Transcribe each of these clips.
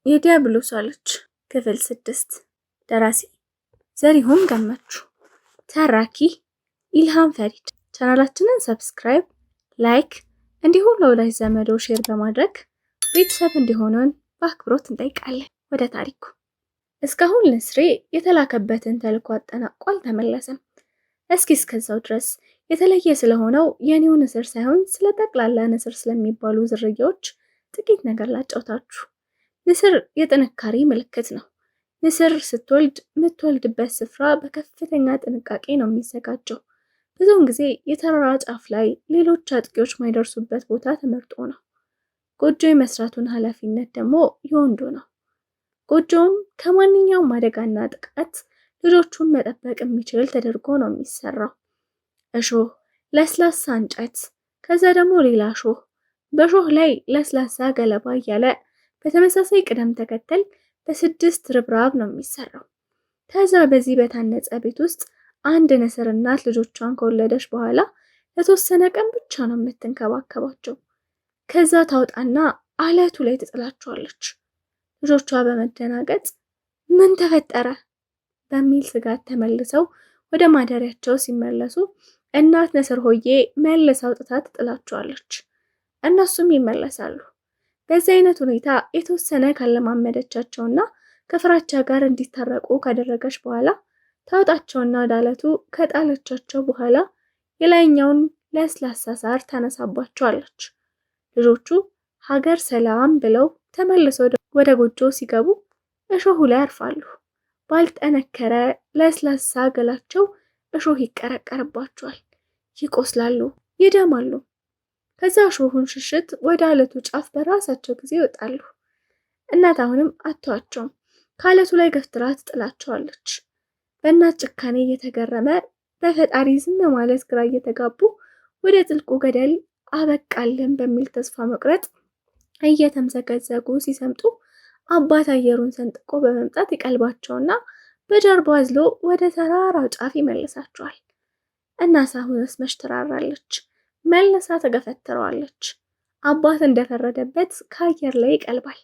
የዲያብሎሷ ልጅ ክፍል 6 ደራሲ ዘሪሁን ገመቹ፣ ተራኪ ኢልሃም ፈሪድ። ቻናላችንን ሰብስክራይብ፣ ላይክ እንዲሁም ለወዳጅ ዘመዶ ሼር በማድረግ ቤተሰብ እንዲሆኑን በአክብሮት እንጠይቃለን። ወደ ታሪኩ። እስካሁን ንስሬ የተላከበትን ተልዕኮ አጠናቆ አልተመለሰም። እስኪ እስከዛው ድረስ የተለየ ስለሆነው የኔው ንስር ሳይሆን ስለ ጠቅላላ ንስር ስለሚባሉ ዝርያዎች ጥቂት ነገር ላጫውታችሁ። ንስር የጥንካሬ ምልክት ነው። ንስር ስትወልድ የምትወልድበት ስፍራ በከፍተኛ ጥንቃቄ ነው የሚዘጋጀው። ብዙውን ጊዜ የተራራ ጫፍ ላይ ሌሎች አጥቂዎች ማይደርሱበት ቦታ ተመርጦ ነው። ጎጆ የመስራቱን ኃላፊነት ደግሞ የወንዱ ነው። ጎጆውም ከማንኛውም አደጋና ጥቃት ልጆቹን መጠበቅ የሚችል ተደርጎ ነው የሚሰራው። እሾህ፣ ለስላሳ እንጨት፣ ከዛ ደግሞ ሌላ እሾህ፣ በእሾህ ላይ ለስላሳ ገለባ እያለ በተመሳሳይ ቅደም ተከተል በ6 ርብራብ ነው የሚሰራው። ከዛ በዚህ በታነጸ ቤት ውስጥ አንድ ንስር እናት ልጆቿን ከወለደች በኋላ ለተወሰነ ቀን ብቻ ነው የምትንከባከባቸው። ከዛ ታውጣና አለቱ ላይ ትጥላቸዋለች። ልጆቿ በመደናገጥ ምን ተፈጠረ በሚል ስጋት ተመልሰው ወደ ማደሪያቸው ሲመለሱ እናት ንስር ሆዬ መልሳ አውጥታ ትጥላቸዋለች። እነሱም ይመለሳሉ። በዚህ አይነት ሁኔታ የተወሰነ ካለማመደቻቸውና ከፍራቻ ጋር እንዲታረቁ ካደረገች በኋላ ታውጣቸውና ዳለቱ ከጣለቻቸው በኋላ የላይኛውን ለስላሳ ሳር ታነሳባቸዋለች። ልጆቹ ሀገር ሰላም ብለው ተመልሰው ወደ ጎጆ ሲገቡ እሾሁ ላይ ያርፋሉ። ባልጠነከረ ለስላሳ ገላቸው እሾህ ይቀረቀርባቸዋል፣ ይቆስላሉ፣ ይደማሉ። ከዛ እሾሁን ሽሽት ወደ አለቱ ጫፍ በራሳቸው ጊዜ ይወጣሉ። እናት አሁንም አትተዋቸውም። ከአለቱ ላይ ገፍትራ ትጥላቸዋለች። በእናት ጭካኔ እየተገረመ በፈጣሪ ዝም ማለት ግራ እየተጋቡ ወደ ጥልቁ ገደል አበቃልን በሚል ተስፋ መቁረጥ እየተምዘገዘጉ ሲሰምጡ አባት አየሩን ሰንጥቆ በመምጣት ይቀልባቸውና በጀርባው አዝሎ ወደ ተራራው ጫፍ ይመልሳቸዋል። እናት አሁንስ መች ትራራለች፣ መልሳ ተገፈትረዋለች። አባት እንደፈረደበት ከአየር ላይ ይቀልባል።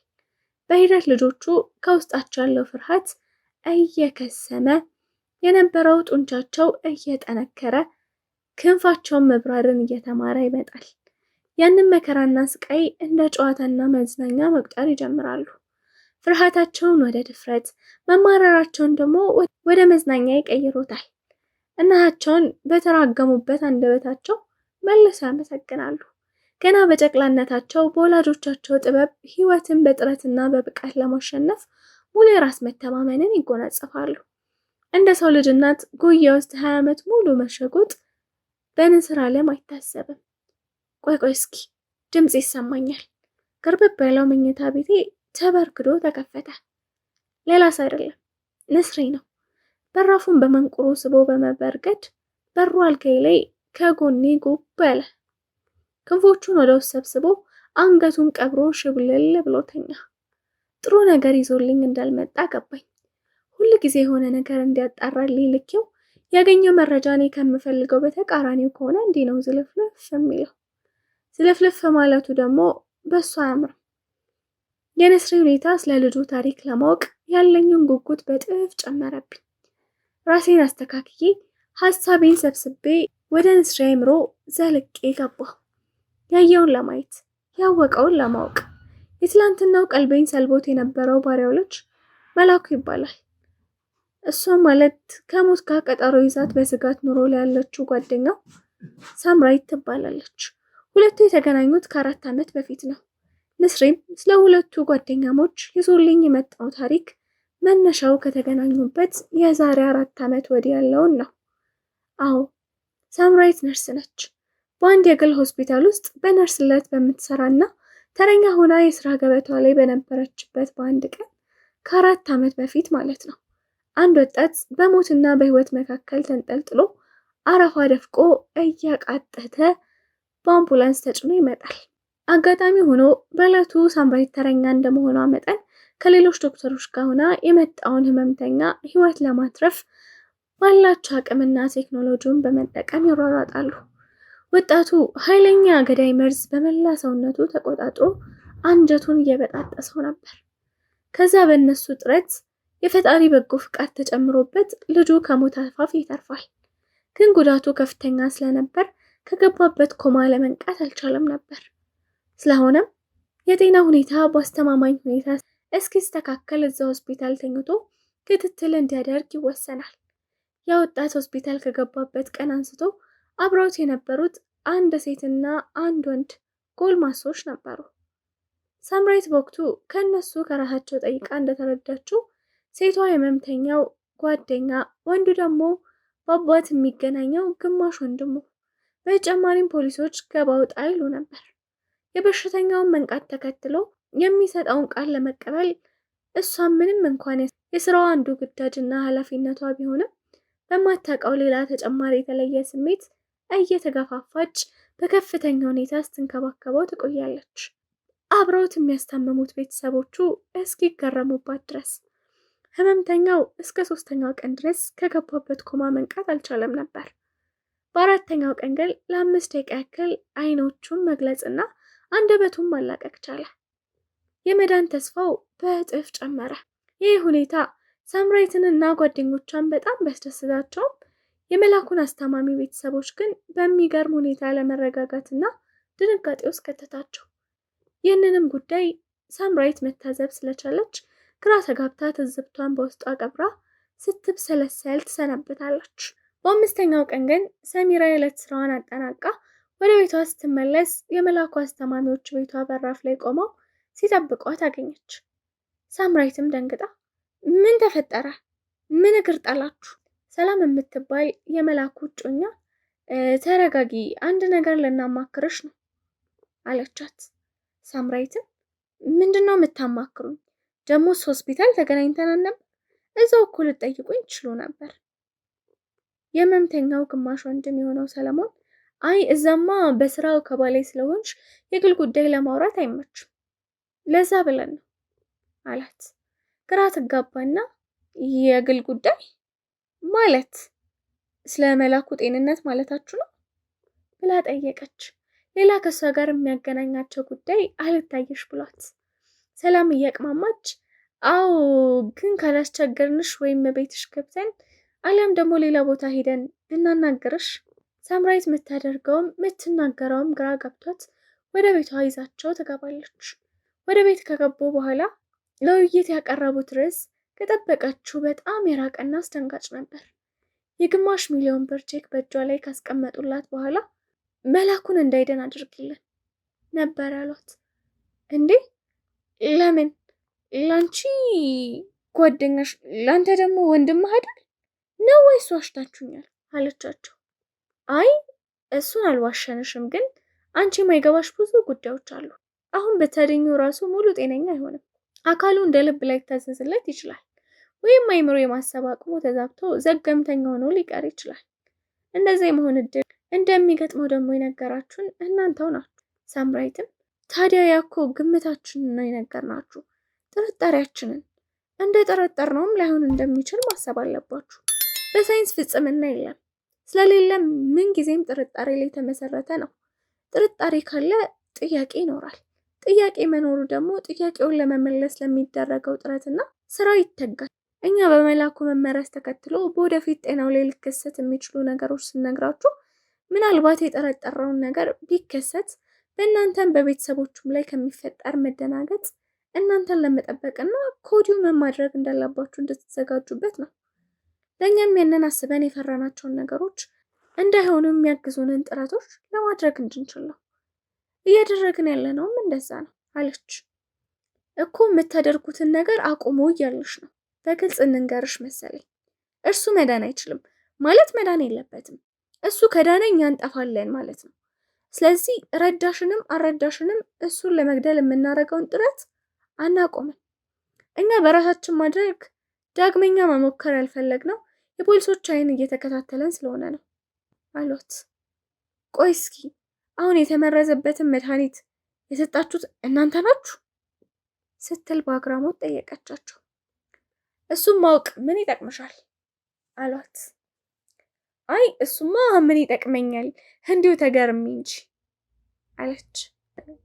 በሂደት ልጆቹ ከውስጣቸው ያለው ፍርሃት እየከሰመ የነበረው ጡንቻቸው እየጠነከረ ክንፋቸውን መብራርን እየተማረ ይመጣል። ያንን መከራና ስቃይ እንደ ጨዋታና መዝናኛ መቁጠር ይጀምራሉ። ፍርሃታቸውን ወደ ድፍረት፣ መማረራቸውን ደግሞ ወደ መዝናኛ ይቀይሩታል። እናታቸውን በተራገሙበት አንደበታቸው መልሰው ያመሰግናሉ። ገና በጨቅላነታቸው በወላጆቻቸው ጥበብ ህይወትን በጥረትና በብቃት ለማሸነፍ ሙሉ የራስ መተማመንን ይጎናጸፋሉ። እንደ ሰው ልጅ እናት ጉያ ውስጥ 20 ዓመት ሙሉ መሸጎጥ በንስር ዓለም አይታሰብም። ቆይ እስኪ ድምፅ ይሰማኛል። ግርብብ ያለው መኝታ ቤቴ ተበርክዶ ተከፈተ። ሌላስ አይደለም፣ ንስሬ ነው። በራፉን በመንቁሩ ስቦ በመበርገድ በሩ አልጋዬ ላይ ከጎኔ ጉብ ያለ። ክንፎቹን ወደ ውስጥ ሰብስቦ አንገቱን ቀብሮ ሽብልል ብሎተኛ። ጥሩ ነገር ይዞልኝ እንዳልመጣ ገባኝ። ሁል ጊዜ የሆነ ነገር እንዲያጣራልኝ ልኬው ያገኘው መረጃ እኔ ከምፈልገው በተቃራኒው ከሆነ እንዲህ ነው ዝልፍልፍ የሚለው። ዝልፍልፍ ማለቱ ደግሞ በሱ አያምርም። የንስሬ ሁኔታ ስለ ልጁ ታሪክ ለማወቅ ያለኝን ጉጉት በጥፍ ጨመረብኝ። ራሴን አስተካክዬ ሀሳቤን ሰብስቤ ወደ ንስሬ አእምሮ ዘልቄ ገባሁ። ያየውን ለማየት ያወቀውን ለማወቅ። የትላንትናው ቀልቤን ሰልቦት የነበረው ባሪያው ልጅ መላኩ ይባላል። እሷ ማለት ከሞት ጋር ቀጠሮ ይዛት በስጋት ኑሮ ላይ ያለችው ጓደኛው ሳምራይት ትባላለች። ሁለቱ የተገናኙት ከ4 ዓመት በፊት ነው። ንስሬም ስለ ሁለቱ ጓደኛሞች ይዞልኝ የመጣው ታሪክ መነሻው ከተገናኙበት የዛሬ 4 ዓመት ወዲህ ያለውን ነው። አዎ ሳምራይት ነርስ ነች። በአንድ የግል ሆስፒታል ውስጥ በነርስነት በምትሰራና ተረኛ ሆና የስራ ገበቷ ላይ በነበረችበት በአንድ ቀን ከ4 ዓመት በፊት ማለት ነው፣ አንድ ወጣት በሞትና በህይወት መካከል ተንጠልጥሎ አረፋ ደፍቆ እያቃጠተ በአምቡላንስ ተጭኖ ይመጣል። አጋጣሚ ሆኖ በዕለቱ ሳምራይት ተረኛ እንደመሆኗ መጠን ከሌሎች ዶክተሮች ጋር ሆና የመጣውን ህመምተኛ ህይወት ለማትረፍ ባላቸው አቅምና ቴክኖሎጂውን በመጠቀም ይሯሯጣሉ። ወጣቱ ኃይለኛ ገዳይ መርዝ በመላ ሰውነቱ ተቆጣጥሮ አንጀቱን እየበጣጠሰው ነበር። ከዛ በእነሱ ጥረት የፈጣሪ በጎ ፍቃድ ተጨምሮበት ልጁ ከሞት አፋፍ ይተርፋል። ግን ጉዳቱ ከፍተኛ ስለነበር ከገባበት ኮማ ለመንቃት አልቻለም ነበር። ስለሆነም የጤና ሁኔታ በአስተማማኝ ሁኔታ እስኪስተካከል እዛ ሆስፒታል ተኝቶ ክትትል እንዲያደርግ ይወሰናል። የወጣት ሆስፒታል ከገባበት ቀን አንስቶ አብረውት የነበሩት አንድ ሴትና አንድ ወንድ ጎልማሶች ነበሩ። ሳምራዊት በወቅቱ ከእነሱ ከራሳቸው ጠይቃ እንደተረዳችው ሴቷ የህመምተኛው ጓደኛ፣ ወንዱ ደግሞ በአባት የሚገናኘው ግማሽ ወንድሙ። በተጨማሪም ፖሊሶች ገባ ወጣ ይሉ ነበር። የበሽተኛውን መንቃት ተከትሎ የሚሰጠውን ቃል ለመቀበል እሷም ምንም እንኳን የስራዋ አንዱ ግዳጅና ኃላፊነቷ ቢሆንም በማታውቀው ሌላ ተጨማሪ የተለየ ስሜት እየተገፋፋች በከፍተኛ ሁኔታ ስትንከባከበው ትቆያለች። አብረውት የሚያስታምሙት ቤተሰቦቹ እስኪገረሙባት ድረስ። ህመምተኛው እስከ 3ኛው ቀን ድረስ ከገባበት ኮማ መንቃት አልቻለም ነበር። በ4ኛው ቀን ግን ለ5 ደቂቃ ያክል አይኖቹን መግለጽና አንደበቱን ማላቀቅ ቻለ። የመዳን ተስፋው በእጥፍ ጨመረ። ይህ ሁኔታ ሳምራዊትንና ጓደኞቿን በጣም ቢያስደስታቸውም የመላኩን አስታማሚ ቤተሰቦች ግን በሚገርም ሁኔታ ለመረጋጋትና ድንጋጤ ውስጥ ከተታቸው። ይህንንም ጉዳይ ሳምራዊት መታዘብ ስለቻለች ግራ ተጋብታ ትዝብቷን በውስጧ ቀብራ ስትብሰለሰል ትሰነብታለች። በ5ኛው ቀን ግን ሰሚራ የዕለት ስራዋን አጠናቃ ወደ ቤቷ ስትመለስ የመላኩ አስተማሚዎች ቤቷ በራፍ ላይ ቆመው ሲጠብቋት አገኘች። ሳምራዊትም ደንግጣ ምን ተፈጠረ? ምን እግር ጣላችሁ? ሰላም የምትባል የመላኩ እጮኛ ተረጋጊ፣ አንድ ነገር ልናማክርሽ ነው አለቻት። ሳምራዊትም ምንድነው የምታማክሩኝ? ጀሞስ ሆስፒታል ተገናኝተናል ነበር። እዛው እኮ ልትጠይቁኝ ትችሉ ነበር። የህመምተኛው ግማሽ ወንድም የሆነው ሰለሞን አይ እዛማ በስራው ከባላይ ስለሆንሽ የግል ጉዳይ ለማውራት አይመችም፣ ለዛ ብለን ነው አላት። ግራ ትጋባና የግል ጉዳይ ማለት ስለ መላኩ ጤንነት ማለታችሁ ነው ብላ ጠየቀች። ሌላ ከሷ ጋር የሚያገናኛቸው ጉዳይ አልታየሽ ብሏት ሰላም እየቅማማች አዎ ግን ካላስቸገርንሽ ወይም ቤትሽ ገብተን አሊያም ደግሞ ሌላ ቦታ ሄደን ብናናገርሽ። ሳምራዊት የምታደርገውም የምትናገረውም ግራ ገብቷት ወደ ቤቷ ይዛቸው ትገባለች። ወደ ቤት ከገቡ በኋላ ለውይይት ያቀረቡት ርዕስ ከጠበቀችው በጣም የራቀና አስደንጋጭ ነበር። የ1 ሚሊዮን ብር ቼክ በእጇ ላይ ካስቀመጡላት በኋላ መላኩን እንዳይደን አድርግልን ነበር ያሏት። እንዴ ለምን? ላንቺ ጓደኛሽ፣ ላንተ ደግሞ ወንድምህ አይደል ነው ወይስ ዋሽታችሁኛል አለቻቸው። አይ እሱን አልዋሸንሽም፣ ግን አንቺ የማይገባሽ ብዙ ጉዳዮች አሉ። አሁን በተደኙ ራሱ ሙሉ ጤነኛ አይሆንም። አካሉ እንደ ልብ ላይ ታዘዝለት ይችላል፣ ወይም አይምሮ የማሰብ አቅሙ ተዛብቶ ዘገምተኛ ሆኖ ሊቀር ይችላል። እንደዛ የመሆን እድል እንደሚገጥመው ደግሞ የነገራችሁን እናንተው ናችሁ። ሳምራዊትም ታዲያ ያኮ ግምታችንን ነው የነገርናችሁ፣ ጥርጣሬያችንን። እንደ ጠረጠርነውም ላይሆን እንደሚችል ማሰብ አለባችሁ። በሳይንስ ፍጽምና የለም፣ ስለሌለም ምን ጊዜም ጥርጣሬ ላይ የተመሰረተ ነው። ጥርጣሬ ካለ ጥያቄ ይኖራል። ጥያቄ መኖሩ ደግሞ ጥያቄውን ለመመለስ ለሚደረገው ጥረትና ስራው ይተጋል። እኛ በመላኩ መመረስ ተከትሎ በወደፊት ጤናው ላይ ሊከሰት የሚችሉ ነገሮች ስንነግራችሁ ምናልባት የጠረጠረውን ነገር ቢከሰት በእናንተም በቤተሰቦቹም ላይ ከሚፈጠር መደናገጥ እናንተን ለመጠበቅና ከወዲሁ ምን ማድረግ እንዳለባችሁ እንድትዘጋጁበት ነው። ለእኛም ያንን አስበን የፈራናቸውን ነገሮች እንዳይሆኑ የሚያግዙንን ጥረቶች ለማድረግ እንድንችል ነው። እያደረግን ያለነውም እንደዛ ነው አለች። እኮ የምታደርጉትን ነገር አቁሙ እያልሽ ነው። በግልጽ እንንገርሽ መሰለኝ። እርሱ መዳን አይችልም ማለት መዳን የለበትም። እሱ ከዳነ እኛ እንጠፋለን ማለት ነው። ስለዚህ ረዳሽንም አልረዳሽንም እሱን ለመግደል የምናደርገውን ጥረት አናቆምም። እኛ በራሳችን ማድረግ ዳግመኛ መሞከር ያልፈለግነው የፖሊሶች አይን እየተከታተለን ስለሆነ ነው አሏት። ቆይ እስኪ አሁን የተመረዘበትን መድኃኒት የሰጣችሁት እናንተ ናችሁ ስትል በአግራሞት ጠየቀቻቸው። እሱም ማወቅ ምን ይጠቅምሻል አሏት። አይ እሱማ ምን ይጠቅመኛል እንዲሁ ተገርሚ እንጂ አለች።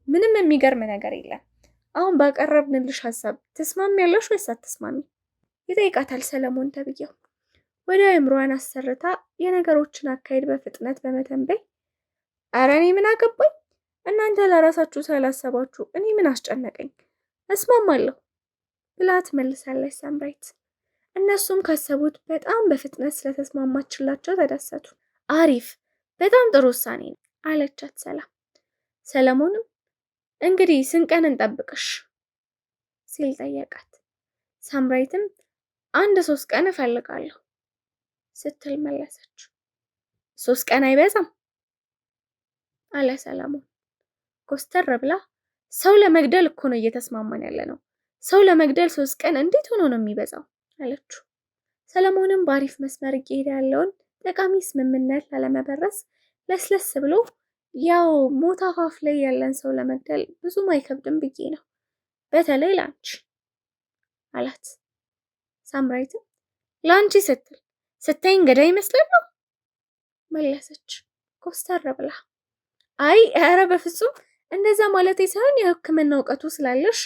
ምንም የሚገርም ነገር የለም። አሁን ባቀረብንልሽ ሀሳብ ትስማሚያለሽ ወይስ አትስማሚ? ይጠይቃታል ሰለሞን ተብዬው። ወደ አእምሮዋን አሰርታ የነገሮችን አካሄድ በፍጥነት በመተንበይ ኧረ እኔ ምን አገባኝ፣ እናንተ ለራሳችሁ ስላሰባችሁ እኔ ምን አስጨነቀኝ፣ እስማማለሁ ብላ ትመልሳለች ሳምራዊት። እነሱም ካሰቡት በጣም በፍጥነት ስለተስማማችላቸው ተደሰቱ። አሪፍ፣ በጣም ጥሩ ውሳኔ ነው አለቻት ሰላም። ሰለሞንም እንግዲህ ስንት ቀን እንጠብቅሽ ሲል ጠየቃት። ሳምራዊትም 1-3 ቀን እፈልጋለሁ ስትል መለሰች። 3 ቀን አይበዛም አለ ሰለሞን ኮስተር ብላ። ሰው ለመግደል እኮ ነው እየተስማማን ያለ ነው። ሰው ለመግደል 3 ቀን እንዴት ሆኖ ነው የሚበዛው አለችው። ሰለሞንም በአሪፍ መስመር እየሄደ ያለውን ጠቃሚ ስምምነት ላለመበረስ ለስለስ ብሎ ያው ሞት አፋፍ ላይ ያለን ሰው ለመግደል ብዙም አይከብድም ብዬ ነው፣ በተለይ ላንቺ አላት። ሳምራዊትም ላንቺ ስትል ስታይኝ ገዳይ ይመስላል ነው መለሰች ኮስተር ብላ። አይ ኧረ በፍጹም እንደዛ ማለቴ ሳይሆን የሕክምና እውቀቱ ስላለሽ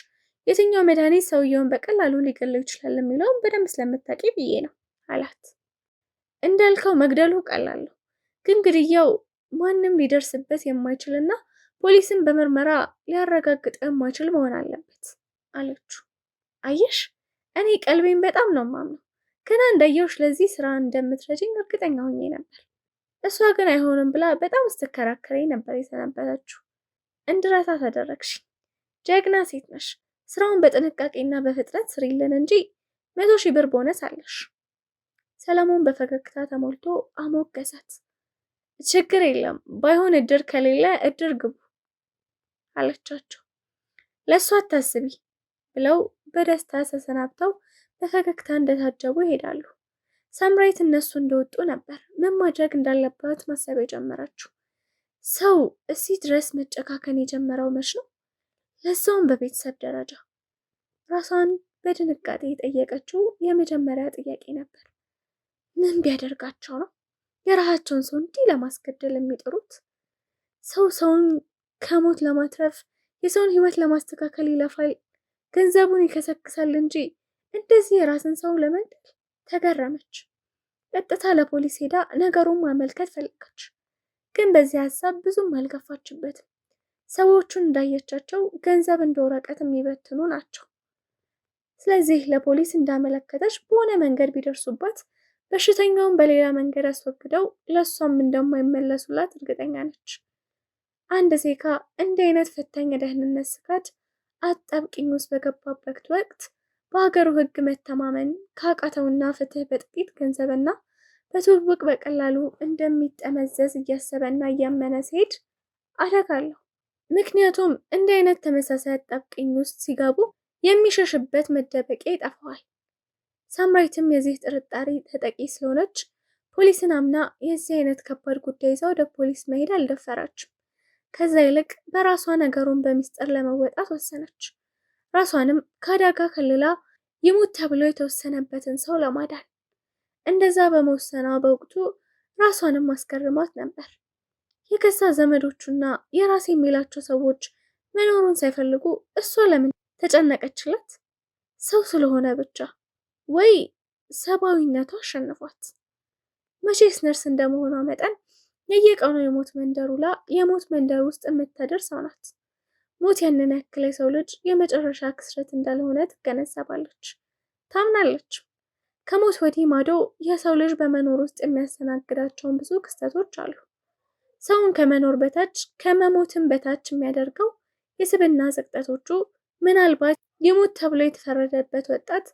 የትኛው መድኃኒት ሰውየውን በቀላሉ ሊገለው ይችላል የሚለውን በደንብ ስለምታውቂ ብዬ ነው አላት። እንዳልከው መግደሉ ቀላል ነው፣ ግን ግድያው ማንም ሊደርስበት የማይችልና ፖሊስን በምርመራ ሊያረጋግጥ የማይችል መሆን አለበት አለችው። አየሽ እኔ ቀልቤን በጣም ነው ማምነው፣ ገና እንዳየውሽ ለዚህ ስራ እንደምትረጂኝ እርግጠኛ ሆኜ ነበር። እሷ ግን አይሆንም ብላ በጣም ስትከራከረኝ ነበር የሰነበተችው። እንድረታ ተደረግሽ። ጀግና ሴት ነሽ። ስራውን በጥንቃቄና በፍጥነት ስሪልን እንጂ 100,000 ብር ቦነስ አለሽ። ሰለሞን በፈገግታ ተሞልቶ አሞገሳት። ችግር የለም ባይሆን እድር ከሌለ እድር ግቡ አለቻቸው። ለእሷ አታስቢ ብለው በደስታ ተሰናብተው በፈገግታ እንደታጀቡ ይሄዳሉ። ሳምራዊት እነሱ እንደወጡ ነበር ምን ማድረግ እንዳለባት ማሰብ የጀመረችው። ሰው እዚህ ድረስ መጨካከን የጀመረው መች ነው? ለዛውም በቤተሰብ ደረጃ። ራሷን በድንጋጤ የጠየቀችው የመጀመሪያ ጥያቄ ነበር። ምን ቢያደርጋቸው ነው የራሳቸውን ሰው እንዲህ ለማስገደል የሚጥሩት? ሰውን ከሞት ለማትረፍ የሰውን ሕይወት ለማስተካከል ይለፋል፣ ገንዘቡን ይከሰክሳል እንጂ እንደዚህ የራስን ሰው ለመግደል? ተገረመች። ቀጥታ ለፖሊስ ሄዳ ነገሩን ማመልከት ፈለገች። ግን በዚህ ሀሳብ ብዙም አልገፋችበትም። ሰዎቹን እንዳየቻቸው ገንዘብ እንደ ወረቀት የሚበትኑ ናቸው። ስለዚህ ለፖሊስ እንዳመለከተች በሆነ መንገድ ቢደርሱባት በሽተኛውን በሌላ መንገድ አስወግደው ለእሷም እንደማይመለሱላት እርግጠኛ ነች። አንድ ዜጋ እንዲህ አይነት ፈታኝ የደህንነት ስጋት አጣብቂኝ ውስጥ በገባበት ወቅት በሀገሩ ሕግ መተማመን ካቃተውና ፍትህ በጥቂት ገንዘብና በትውውቅ በቀላሉ እንደሚጠመዘዝ እያሰበና እያመነ ሲሄድ አደጋለሁ። ምክንያቱም እንዲህ አይነት ተመሳሳይ አጣብቂኝ ውስጥ ሲገቡ የሚሸሽበት መደበቂያ ይጠፋዋል። ሳምራዊትም የዚህ ጥርጣሬ ተጠቂ ስለሆነች ፖሊስን አምና የዚህ አይነት ከባድ ጉዳይ ይዛ ወደ ፖሊስ መሄድ አልደፈራችም። ከዛ ይልቅ በራሷ ነገሩን በሚስጥር ለመወጣት ወሰነች። ራሷንም ከአደጋ ከልላ ይሙት ተብሎ የተወሰነበትን ሰው ለማዳን። እንደዛ በመወሰኗ በወቅቱ ራሷንም ማስገርማት ነበር። የገዛ ዘመዶቹና የራሴ የሚላቸው ሰዎች መኖሩን ሳይፈልጉ እሷ ለምን ተጨነቀችለት? ሰው ስለሆነ ብቻ ወይ ሰብአዊነቷ አሸንፏት? መቼስ ነርስ እንደመሆኗ መጠን የየቀኑ የሞት መንደር ውላ የሞት መንደር ውስጥ የምትደርስ ሰው ናት። ሞት ያንን ያክል የሰው ልጅ የመጨረሻ ክስረት እንዳልሆነ ትገነዘባለች፣ ታምናለች። ከሞት ወዲህ ማዶ የሰው ልጅ በመኖር ውስጥ የሚያስተናግዳቸውን ብዙ ክስተቶች አሉ። ሰውን ከመኖር በታች ከመሞትም በታች የሚያደርገው የስብና ዝቅጠቶቹ ምናልባት ይሙት ተብሎ የተፈረደበት ወጣት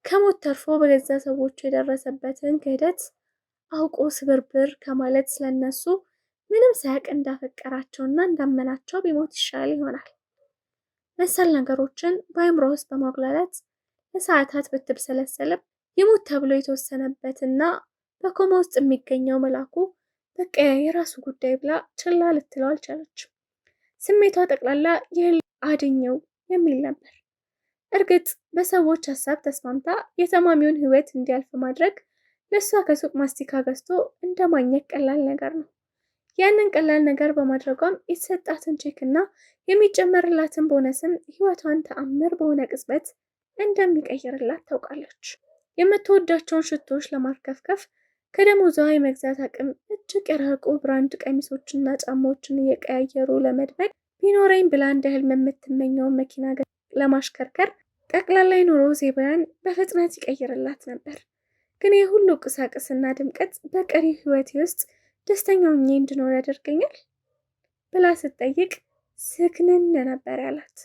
ከሞት ተርፎ በገዛ ሰዎቹ የደረሰበትን ክህደት አውቆ ስብርብር ከማለት ስለነሱ ምንም ሳያውቅ እንዳፈቀራቸውና እንዳመናቸው ቢሞት ይሻል ይሆናል። መሰል ነገሮችን በአእምሮ ውስጥ በማጉላላት ለሰዓታት ብትብሰለሰልም ይሙት ተብሎ የተወሰነበትና በኮማ ውስጥ የሚገኘው መልአኩ በቃ የራሱ ጉዳይ ብላ ችላ ልትለው አልቻለችም። ስሜቷ ጠቅላላ የህል አድኘው የሚል ነበር። እርግጥ በሰዎች ሀሳብ ተስማምታ የተማሚውን ህይወት እንዲያልፍ ማድረግ ለእሷ ከሱቅ ማስቲካ ገዝቶ እንደማግኘት ቀላል ነገር ነው። ያንን ቀላል ነገር በማድረጓም የተሰጣትን ቼክና የሚጨመርላትን ቦነስም ህይወቷን ተአምር በሆነ ቅጽበት እንደሚቀይርላት ታውቃለች። የምትወዳቸውን ሽቶዎች ለማርከፍከፍ ከደሞዟ የመግዛት አቅም እጅግ የራቁ ብራንድ ቀሚሶችና ጫማዎችን እየቀያየሩ ለመድመቅ ቢኖረኝ ብላ እንደ ህልም የምትመኘውን መኪና ለማሽከርከር ጠቅላላ ኑሮ ዜባያን በፍጥነት ይቀይርላት ነበር። ግን የሁሉ ቁሳቁስና ድምቀት በቀሪ ህይወቴ ውስጥ ደስተኛ ሆኜ እንድኖር ያደርገኛል ብላ ስትጠይቅ ስክንን ነበር ያላት።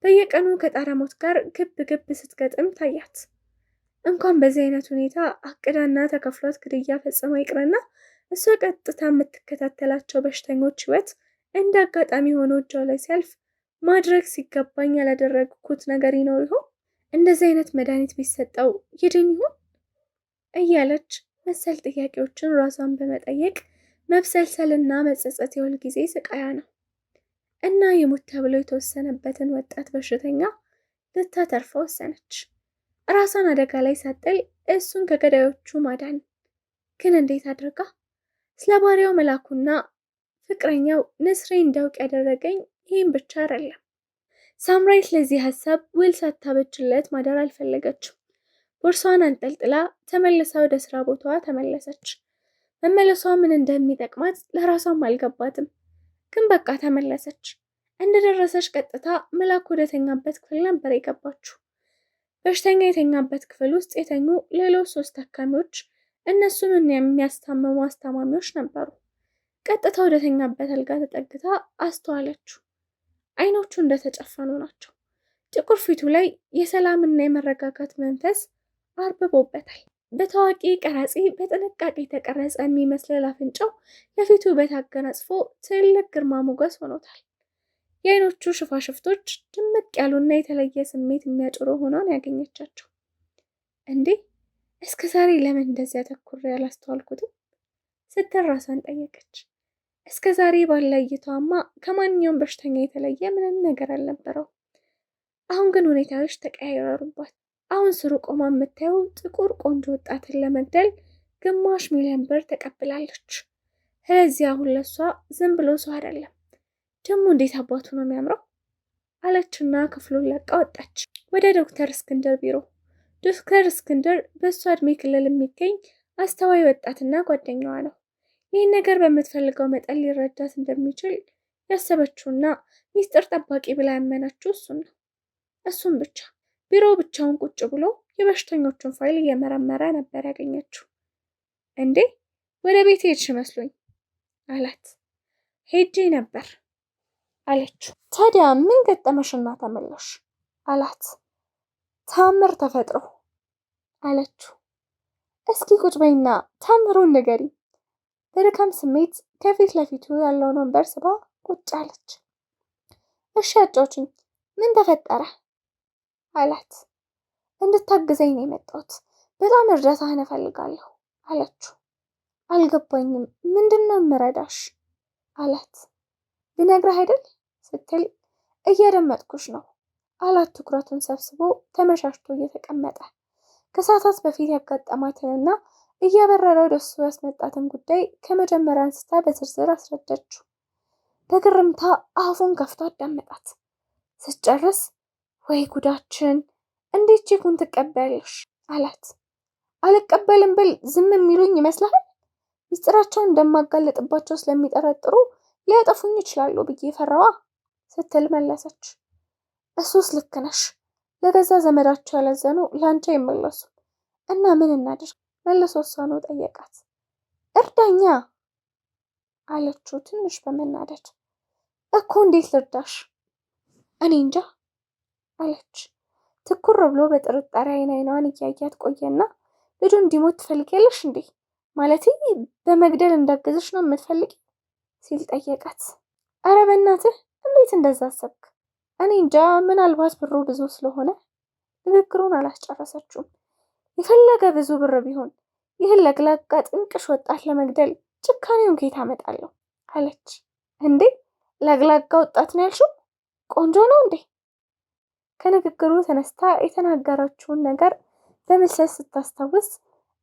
በየቀኑ ከጣረሞት ጋር ግብ ግብ ስትገጥም ታያት። እንኳን በዚህ አይነት ሁኔታ አቅዳና ተከፍሏት ግድያ ፈጽማ ይቅርና እሷ ቀጥታ የምትከታተላቸው በሽተኞች ህይወት እንደ አጋጣሚ ሆኖ እጇ ላይ ሲያልፍ ማድረግ ሲገባኝ ያላደረግኩት ነገር ይኖር ይሆን? እንደዚህ አይነት መድኃኒት ቢሰጠው ይድን ይሆን? እያለች መሰል ጥያቄዎችን ራሷን በመጠየቅ መብሰልሰልና መጸጸት የሁል ጊዜ ስቃያ ነው። እና የሞት ተብሎ የተወሰነበትን ወጣት በሽተኛ ልታተርፈ ወሰነች። ራሷን አደጋ ላይ ሳጥል እሱን ከገዳዮቹ ማዳን ግን እንዴት አድርጋ? ስለ ባሪያው መላኩና ፍቅረኛው ንስሬ እንዳውቅ ያደረገኝ ይህም ብቻ አይደለም። ሳምራዊት ለዚህ ሀሳብ ውል ሳታበጅለት ማደር አልፈለገችም። ቦርሳዋን አንጠልጥላ ተመልሳ ወደ ስራ ቦታዋ ተመለሰች። መመለሷ ምን እንደሚጠቅማት ለራሷም አልገባትም። ግን በቃ ተመለሰች። እንደደረሰች ቀጥታ መላኩ ወደተኛበት ክፍል ነበር የገባችው። በሽተኛ የተኛበት ክፍል ውስጥ የተኙ ሌሎች 3 ታካሚዎች እነሱን የሚያስታምሙ አስታማሚዎች ነበሩ። ቀጥታ ወደተኛበት አልጋ ተጠግታ አስተዋለችው። አይኖቹ እንደተጨፈኑ ናቸው። ጥቁር ፊቱ ላይ የሰላምና የመረጋጋት መንፈስ አርብቦበታል። በታዋቂ ቀራጺ በጥንቃቄ የተቀረጸ የሚመስል አፍንጫው ለፊቱ ውበት አጎናጽፎ ትልቅ ግርማ ሞገስ ሆኖታል። የአይኖቹ ሽፋሽፍቶች ድምቅ ያሉና የተለየ ስሜት የሚያጭሩ ሆነው ያገኘቻቸው። እንዴ እስከ ዛሬ ለምን እንደዚያ ተኩሬ ያላስተዋልኩትም ስትል ራሷን ጠየቀች። እስከ ዛሬ ባለ እይታዋማ ከማንኛውም በሽተኛ የተለየ ምንም ነገር አልነበረው። አሁን ግን ሁኔታዎች ተቀያየሩባት። አሁን ስሩ ቆማ የምታየው ጥቁር ቆንጆ ወጣትን ለመግደል $500,000 ብር ተቀብላለች። ስለዚህ አሁን ለሷ ዝም ብሎ ሰው አይደለም። ደግሞ እንዴት አባቱ ነው የሚያምረው አለችና ክፍሉን ለቃ ወጣች ወደ ዶክተር እስክንድር ቢሮ። ዶክተር እስክንድር በእሷ እድሜ ክልል የሚገኝ አስተዋይ ወጣትና ጓደኛዋ ነው። ይህን ነገር በምትፈልገው መጠን ሊረዳት እንደሚችል ያሰበችውና ሚስጥር ጠባቂ ብላ ያመናችው እሱን ነው። እሱም ብቻ ቢሮ ብቻውን ቁጭ ብሎ የበሽተኞቹን ፋይል እየመረመረ ነበር ያገኘችው። እንዴ ወደ ቤት ሄድሽ መስሎኝ አላት። ሄጄ ነበር አለችው። ታዲያ ምን ገጠመሽና ተመለሽ አላት። ታምር ተፈጥሮ አለችው። እስኪ ቁጭ በይና ታምሩን ንገሪ። በድካም ስሜት ከፊት ለፊቱ ያለውን ወንበር ስባ ቁጭ አለች። እሺ አጫውችኝ፣ ምን ተፈጠረ አላት። እንድታግዘኝ ነው የመጣሁት፣ በጣም እርዳታህን እፈልጋለሁ አለችው። አልገባኝም፣ ምንድነው የምረዳሽ አላት። ብነግርህ አይደል ስትል እያደመጥኩሽ ነው አላት ትኩረቱን ሰብስቦ ተመሻሽቶ እየተቀመጠ። ከሰዓታት በፊት ያጋጠማትንና እያበረረ ወደሱ ያስመጣትን ጉዳይ ከመጀመሪያ አንስታ በዝርዝር አስረዳችው። በግርምታ አፉን ከፍቶ አዳመጣት። ስትጨርስ ወይ ጉዳችን፣ እንዴት ቼኩን ትቀበያለሽ አላት። አልቀበልም ብል ዝም የሚሉኝ ይመስላል? ሚስጥራቸውን እንደማጋለጥባቸው ስለሚጠረጥሩ ሊያጠፉኝ ይችላሉ ብዬ ፈራዋ ስትል መለሰች። እሱስ ልክ ነሽ፣ ለገዛ ዘመዳቸው ያላዘኑ ለአንቺ አይመለሱም እና ምን እናድርግ መልሶ እሷኑ ጠየቃት። እርዳኛ አለችው ትንሽ በመናደድ። እኮ እንዴት ልርዳሽ? እኔ እንጃ አለች። ትኩር ብሎ በጥርጣሬ አይኗን እያያት ቆየና ልጁ እንዲሞት ትፈልጊያለሽ እንዴ? ማለቴ በመግደል እንዳገዝሽ ነው የምትፈልጊ ሲል ጠየቃት። አረ በእናትህ እንዴት እንደዛ አሰብክ? እኔ እንጃ፣ ምናልባት ብሩ ብዙ ስለሆነ። ንግግሩን አላስጨረሰችውም። የፈለገ ብዙ ብር ቢሆን ይህን ለግላጋ ጥንቅሽ ወጣት ለመግደል ጭካኔውን ከየት አመጣለሁ አለች። እንዴ ለግላጋ ወጣት ነው ያልሽው? ቆንጆ ነው እንዴ? ከንግግሩ ተነስታ የተናገረችውን ነገር በምስል ስታስታውስ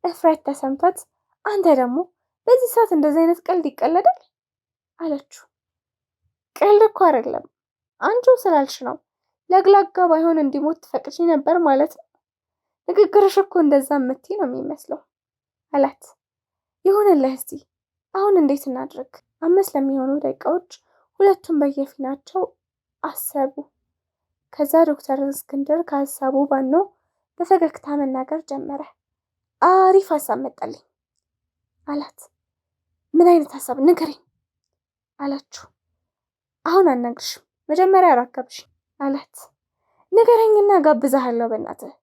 እፍረት ተሰምቷት፣ አንተ ደግሞ በዚህ ሰዓት እንደዚህ አይነት ቀልድ ይቀለዳል አለችው። ቀልድ እኮ አይደለም፣ አንቺው ስላልሽ ነው። ለግላጋ ባይሆን እንዲሞት ትፈቅጂ ነበር ማለት ነው። ንግግርሽ እኮ እንደዛ የምትይ ነው የሚመስለው አላት። ይሁንልህ፣ እስቲ አሁን እንዴት እናድርግ? 5 ለሚሆኑ ደቂቃዎች ሁለቱም በየፊናቸው አሰቡ። ከዛ ዶክተር እስክንድር ከሀሳቡ ባኖ በፈገግታ መናገር ጀመረ። አሪፍ ሀሳብ መጣልኝ አላት። ምን አይነት ሀሳብ ንገረኝ አላችሁ። አሁን አልነግርሽም፣ መጀመሪያ አራከብሽ አላት። ንገረኝና ጋብዛሃለሁ በእናትህ።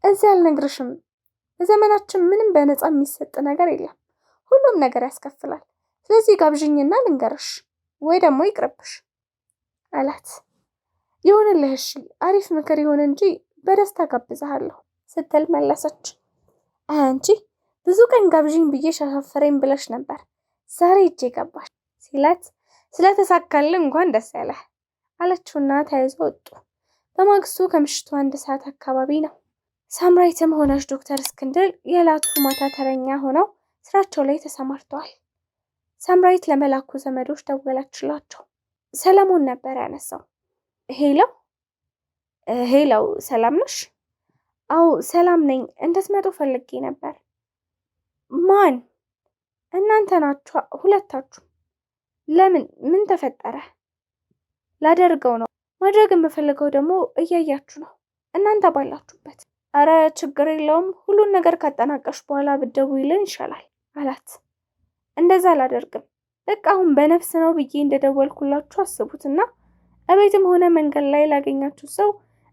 እዚህ አልነግርሽም። በዘመናችን ምንም በነፃ የሚሰጥ ነገር የለም፣ ሁሉም ነገር ያስከፍላል። ስለዚህ ጋብዥኝና ልንገርሽ፣ ወይ ደግሞ ይቅርብሽ አላት። ይሁንልህ፣ እሺ አሪፍ ምክር ይሁን እንጂ በደስታ ጋብዛሃለሁ ስትል መለሰች። አንቺ ብዙ ቀን ጋብዥኝ ብዬ ሻሻፈረኝ ብለሽ ነበር፣ ዛሬ እጄ ገባሽ ሲላት ስለተሳካልን እንኳን ደስ ያለህ አለችውና ተያይዘው ወጡ። በማግስቱ ከምሽቱ 1 ሰዓት አካባቢ ነው። ሳምራዊትም ሆነች ዶክተር እስክንድር የዕለቱ ማታ ተረኛ ሆነው ስራቸው ላይ ተሰማርተዋል። ሳምራዊት ለመላኩ ዘመዶች ደወለችላቸው። ሰለሞን ነበር ያነሳው። ሄሎ ሰላም ነሽ? አዎ ሰላም ነኝ፣ እንድትመጡ ፈልጌ ነበር። ማን? እናንተ ናችሁ ሁለታችሁ። ለምን? ምን ተፈጠረ? ላደርገው ነው። ማድረግ የምፈልገው ደግሞ እያያችሁ ነው፣ እናንተ ባላችሁበት። አረ ችግር የለውም፣ ሁሉን ነገር ካጠናቀሽ በኋላ ብትደውይልን ይሻላል አላት። እንደዛ አላደርግም፣ በቃ አሁን በነፍስ ነው ብዬ እንደደወልኩላችሁ አስቡትና እቤትም ሆነ መንገድ ላይ ላገኛችሁ ሰው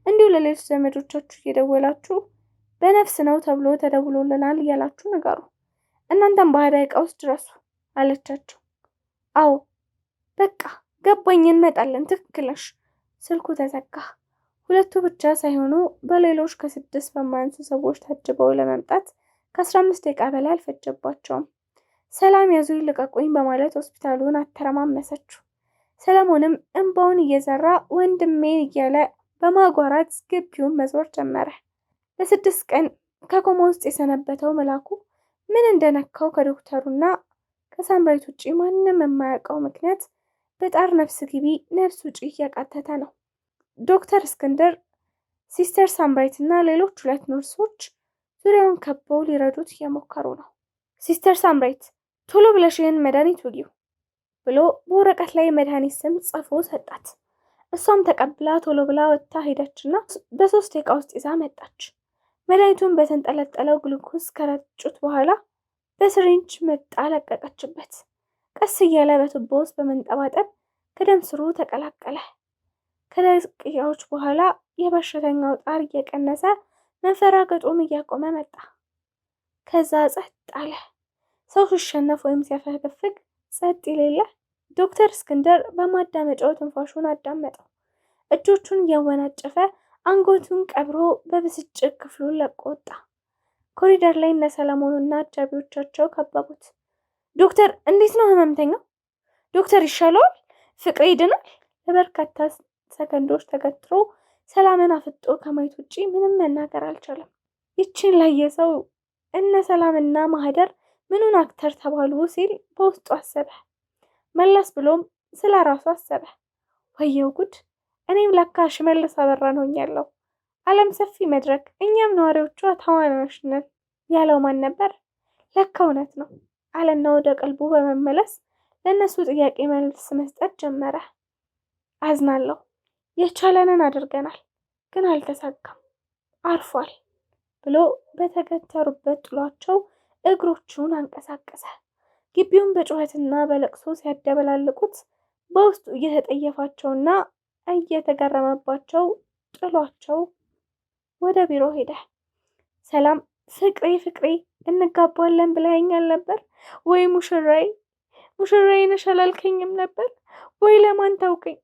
እንዲሁ ለሌሎች ዘመዶቻችሁ እየደወላችሁ በነፍስ ነው ተብሎ ተደውሎልናል እያላችሁ ንገሩ። እናንተም በ20 ደቂቃ ውስጥ ድረሱ አለቻቸው። አዎ በቃ ገባኝ፣ እንመጣለን፣ ትክክል ነሽ። ስልኩ ተዘጋ። ሁለቱ ብቻ ሳይሆኑ በሌሎች ከ6 በማያንሱ ሰዎች ታጅበው ለመምጣት ከ15 ደቂቃ በላይ አልፈጀባቸውም። ሰላም ያዙኝ ልቀቁኝ በማለት ሆስፒታሉን አተረማመሰችው። ሰለሞንም እንባውን እየዘራ ወንድሜን እያለ በማጓራት ግቢውን መዞር ጀመረ። ለ6 ቀን ከኮማ ውስጥ የሰነበተው መላኩ ምን እንደነካው ከዶክተሩና ከሳምራዊት ውጪ ማንም የማያውቀው ምክንያት በጣር ነፍስ ግቢ ነፍስ ውጪ እያቃተተ ነው። ዶክተር እስክንድር፣ ሲስተር ሳምራዊት እና ሌሎች 2 ነርሶች ዙሪያውን ከበው ሊረዱት እየሞከሩ ነው። ሲስተር ሳምራዊት ቶሎ ብለሽ ይህን መድኃኒት ውጊው ብሎ በወረቀት ላይ መድኃኒት ስም ጽፎ ሰጣት። እሷም ተቀብላ ቶሎ ብላ ወጥታ ሄደችና በ3 ደቂቃ ውስጥ ይዛ መጣች። መድኃኒቱን በተንጠለጠለው ግሉኮስ ከረጩት በኋላ በስሪንጅ መጣ ለቀቀችበት። ቀስ እያለ በቱቦ ውስጥ በመንጠባጠብ ከደም ስሩ ተቀላቀለ። ከደቂቃዎች በኋላ የበሽተኛው ጣር እየቀነሰ መንፈራገጡም እያቆመ መጣ። ከዛ ጸጥ አለ። ሰው ሲሸነፍ ወይም ሲያፈገፍግ ጸጥ ይሌለ። ዶክተር እስክንድር በማዳመጫው ትንፋሹን አዳመጠው። እጆቹን እያወናጨፈ አንገቱን ቀብሮ በብስጭት ክፍሉን ለቆ ወጣ። ኮሪደር ላይ እነ ሰለሞንና አጃቢዎቻቸው ከበቡት። ዶክተር እንዴት ነው ህመምተኛው? ዶክተር ይሻለዋል? ፍቅሬ ይድናል? ለበርካታ ሰከንዶች ተገትሮ ሰላምን አፍጦ ከማየት ውጪ ምንም መናገር አልቻለም። ይችን ላየ ሰው እነ ሰላምና ማህደር ምኑን አክተር ተባሉ ሲል በውስጡ አሰበ። መለስ ብሎም ስለ ራሱ አሰበ። ወየው ጉድ! እኔም ለካ ሽመልስ አበራን ሆኛለሁ። ዓለም ሰፊ መድረክ፣ እኛም ነዋሪዎቿ ተዋናዮች ነን ያለው ማን ነበር? ለካ እውነት ነው አለና ወደ ቀልቡ በመመለስ ለእነሱ ጥያቄ መልስ መስጠት ጀመረ። አዝናለሁ፣ የቻለንን አድርገናል፣ ግን አልተሳካም፣ አርፏል ብሎ በተገተሩበት ጥሏቸው እግሮቹን አንቀሳቀሰ። ግቢውን በጩኸትና በለቅሶ ሲያደበላልቁት በውስጡ እየተጠየፋቸውና እየተገረመባቸው ጥሏቸው ወደ ቢሮ ሄደ። ሰላም፣ ፍቅሬ እንጋባለን ብለኸኛል ነበር ወይ? ሙሽራዬ ነሽ አላልከኝም ነበር ወይ? ለማን ታውቀኝ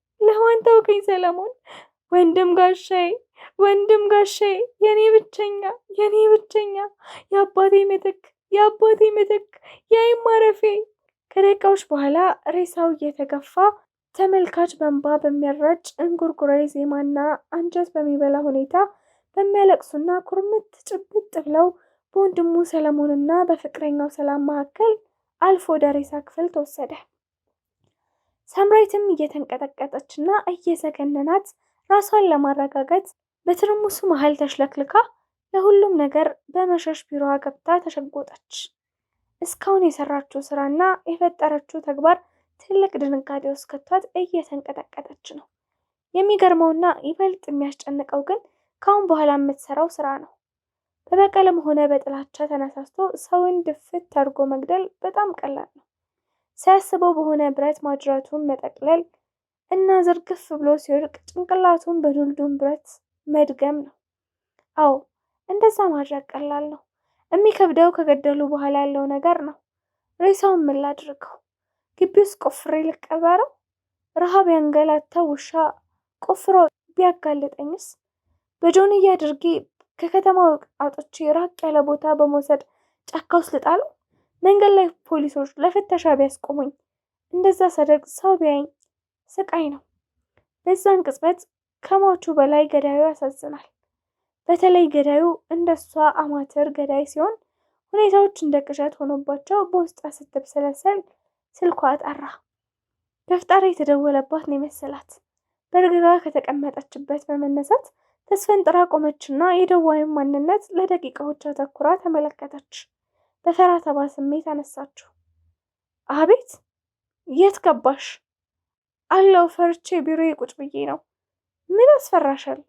ሰለሞን? ወንድም ጋሻዬ፣ የኔ ብቸኛ፣ የአባቴ ምትክ፣ የዓይን ማረፊያ። ከደቂቃዎች በኋላ ሬሳው እየተገፋ ተመልካች በእንባ በሚያራጭ እንጉርጉራዊ ዜማና አንጀት በሚበላ ሁኔታ በሚያለቅሱና ኩርምት ጭብጥ ብለው በወንድሙ ሰለሞንና በፍቅረኛው ሰላም መካከል አልፎ ወደ ሬሳ ክፍል ተወሰደ። ሳምራዊትም እየተንቀጠቀጠችና እየዘገነናት ራሷን ለማረጋጋት በትርሙሱ መሃል ተሽለክልካ ለሁሉም ነገር በመሸሽ ቢሮዋ ገብታ ተሸጎጠች። እስካሁን የሰራችው ስራና የፈጠረችው ተግባር ትልቅ ድንጋጤ ውስጥ ከቷት እየተንቀጠቀጠች ነው። የሚገርመውና ይበልጥ የሚያስጨንቀው ግን ካሁን በኋላ የምትሰራው ስራ ነው። በበቀልም ሆነ በጥላቻ ተነሳስቶ ሰውን ድፍት አድርጎ መግደል በጣም ቀላል ነው። ሲያስበው በሆነ ብረት ማጅራቱን መጠቅለል እና ዝርግፍ ብሎ ሲወድቅ ጭንቅላቱን በዱልዱም ብረት መድገም ነው። አዎ እንደዛ ማድረግ ቀላል ነው። የሚከብደው ከገደሉ በኋላ ያለው ነገር ነው። ሬሳውን ምን ላድርገው? ግቢ ውስጥ ቆፍሬ ልቀበረው? ረሃብ ያንገላታው ውሻ ቆፍሮ ቢያጋልጠኝስ? በጆንያ አድርጌ ከከተማው አውጥቼ ራቅ ያለ ቦታ በመውሰድ ጫካ ውስጥ ልጣለው? መንገድ ላይ ፖሊሶች ለፍተሻ ቢያስቆሙኝ እንደዛ ሳደርግ ሰው ቢያይኝ ስቃይ ነው። በዛን ቅጽበት ከሟቹ በላይ ገዳዩ ያሳዝናል። በተለይ ገዳዩ እንደሷ አማተር ገዳይ ሲሆን ሁኔታዎች እንደ ቅዠት ሆኖባቸው በውስጧ ስትብሰለሰል ስልኳ ጠራ። ገፍጣሪ የተደወለባት ነው የመሰላት። በእርግጋ ከተቀመጠችበት በመነሳት ተስፈንጥራ ቆመችና የደዋዩን ማንነት ለደቂቃዎች አተኩራ ተመለከተች። በፈራ ተባ ስሜት አነሳችው። አቤት፣ የት ገባሽ? አለው ፈርቼ ቢሮዬ ቁጭ ብዬ ነው። ምን አስፈራሻል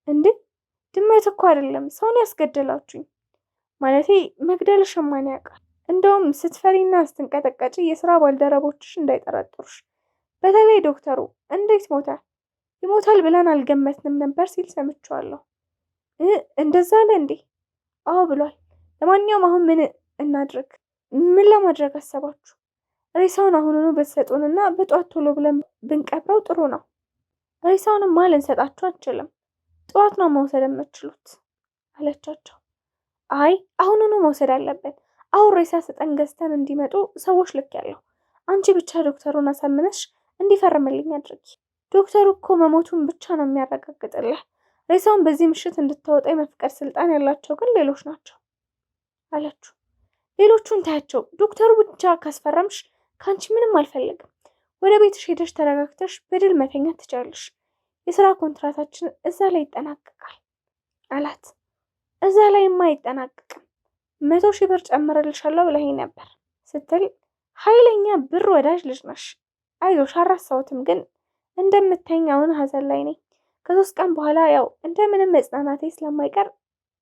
እንዴ? ድመት እኮ አይደለም ሰውን ያስገደላችሁኝ። ማለቴ መግደልሽ ማን ያውቃል? እንደውም ስትፈሪና ስትንቀጠቀጪ የስራ ባልደረቦችሽ እንዳይጠረጥሩሽ። በተለይ ዶክተሩ እንዴት ሞተ? ይሞታል ብለን አልገመትንም ነበር ሲል ሰምቼዋለሁ። እንደዛ አለ እንዴ? አዎ ብሏል። ለማንኛውም አሁን ምን እናድርግ? ምን ለማድረግ አሰባችሁ? ሬሳውን አሁኑኑ ብትሰጡንና በጠዋት ቶሎ ብለን ብንቀብረው ጥሩ ነው። ሬሳውንማ ልንሰጣችሁ አንችልም። ጠዋት ነው መውሰድ የምትችሉት አለቻቸው። አይ አሁኑኑ መውሰድ አለብን። አሁን ሬሳ ስጠን ገዝተን እንዲመጡ ሰዎች ልክ ያለው። አንቺ ብቻ ዶክተሩን አሳምነሽ እንዲፈርምልኝ አድርጊ። ዶክተሩ እኮ መሞቱን ብቻ ነው የሚያረጋግጥልህ። ሬሳውን በዚህ ምሽት እንድታወጣ የመፍቀድ ስልጣን ያላቸው ግን ሌሎች ናቸው አለችው። ሌሎቹን ታያቸው። ዶክተሩ ብቻ ካስፈረምሽ ከአንቺ ምንም አልፈልግም። ወደ ቤትሽ ሄደሽ ተረጋግተሽ በድል መተኛት ትችላለሽ። የስራ ኮንትራታችን እዛ ላይ ይጠናቀቃል አላት። እዛ ላይማ አይጠናቀቅም፣ 100,000 ብር ጨምርልሻለሁ ብለኸኝ ነበር ስትል፣ ኃይለኛ ብር ወዳጅ ልጅ ነሽ። አይዞሽ አልረሳሁትም፣ ግን እንደምታይኝ አሁን ሀዘን ላይ ነኝ። ከ3 ቀን በኋላ ያው እንደምንም መጽናናቴ ስለማይቀር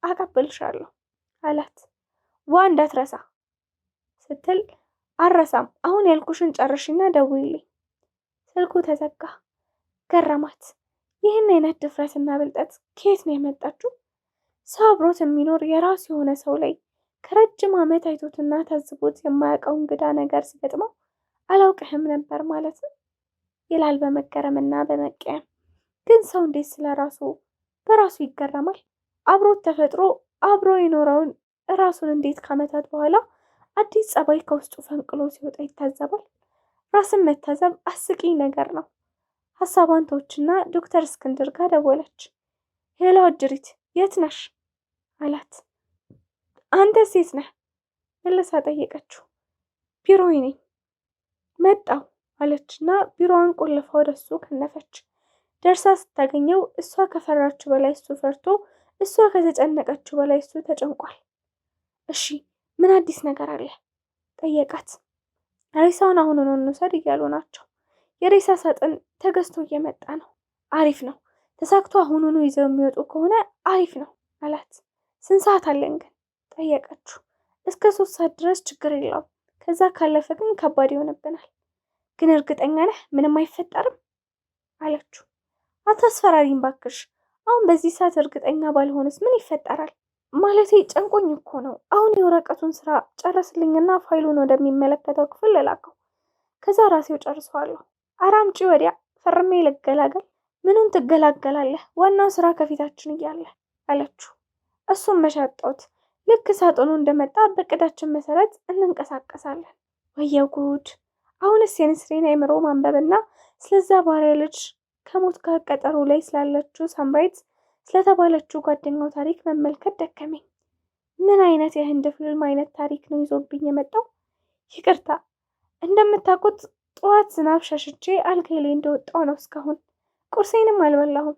አቀብልሻለሁ አላት። ዋ እንዳትረሳ ስትል፣ አረሳም፣ አሁን ያልኩሽን ጨርሽና ደውይልኝ። ስልኩ ተዘጋ። ገረማት። ይህን አይነት ድፍረትና ብልጠት ከየት ነው የመጣችው? ሰው አብሮት የሚኖር የራሱ የሆነ ሰው ላይ ከረጅም ዓመት አይቶትና ታዝቦት የማያውቀው እንግዳ ነገር ሲገጥመው አላውቅህም ነበር ማለት ነው ይላል በመገረምና በመቀየም። ግን ሰው እንዴት ስለራሱ በራሱ ይገረማል? አብሮት ተፈጥሮ አብሮ የኖረውን ራሱን እንዴት ከዓመታት በኋላ አዲስ ጸባይ ከውስጡ ፈንቅሎ ሲወጣ ይታዘባል? ራስን መታዘብ አስቂኝ ነገር ነው። ሀሳቧን ተወችና ዶክተር እስክንድር ጋር ደወለች። ሄሎ አጅሪት፣ የት ነሽ አላት። አንተ ሴት ነህ መልሳ ጠየቀችው። ቢሮዬ ነኝ መጣው አለችና ቢሮዋን ቆልፋ ወደሱ ከነፈች። ደርሳ ስታገኘው እሷ ከፈራችው በላይ እሱ ፈርቶ፣ እሷ ከተጨነቀችው በላይ እሱ ተጨንቋል። እሺ ምን አዲስ ነገር አለ ጠየቃት። ሬሳውን አሁኑኑ እንውሰድ እያሉ ናቸው። የሬሳ ሳጥን ተገዝቶ እየመጣ ነው። አሪፍ ነው። ተሳክቶ አሁኑኑ ይዘው የሚወጡ ከሆነ አሪፍ ነው አላት። ስንት ሰዓት አለን ግን ጠየቀችው። እስከ 3 ሰዓት ድረስ ችግር የለውም። ከዛ ካለፈ ግን ከባድ ይሆንብናል። ግን እርግጠኛ ነህ ምንም አይፈጠርም አለችው። አታስፈራሪኝ ባክሽ። አሁን በዚህ ሰዓት እርግጠኛ ባልሆንስ ምን ይፈጠራል? ማለቴ ጨንቆኝ እኮ ነው። አሁን የወረቀቱን ስራ ጨረስልኝና ፋይሉን ወደሚመለከተው ክፍል ልላከው። ከዛ ራሴው ጨርሰዋለሁ። አራምጪ ወዲያ ፈርሜ ልገላገል። ምኑን ትገላገላለህ? ዋናው ስራ ከፊታችን እያለ አለችው። እሱም መሻጣውት። ልክ ሳጥኑ እንደመጣ በቅዳችን መሰረት እንንቀሳቀሳለን። ወየው ጉድ! አሁንስ የንስሬን አእምሮ ማንበብና ስለዛ ባሪያ ልጅ ከሞት ጋር ቀጠሮ ላይ ስላለችው ሳምራዊት ስለተባለችው ጓደኛው ታሪክ መመልከት ደከመኝ። ምን አይነት የህንድ ፊልም አይነት ታሪክ ነው ይዞብኝ የመጣው? ይቅርታ፣ እንደምታውቁት ጠዋት ዝናብ ሸሽቼ አልጋዬ ላይ እንደወጣው ነው እስካሁን። ቁርሴንም አልበላሁም።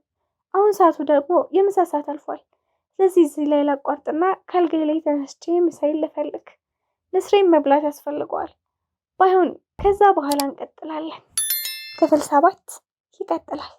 አሁን ሰዓቱ ደግሞ የምሳ ሰዓት አልፏል። ስለዚህ እዚህ ላይ ላቋርጥና ከአልጋዬ ላይ ተነስቼ ምሳዬን ልፈልግ። ንስሬን መብላት ያስፈልገዋል። ባይሆን ከዛ በኋላ እንቀጥላለን። ክፍል 7 ይቀጥላል።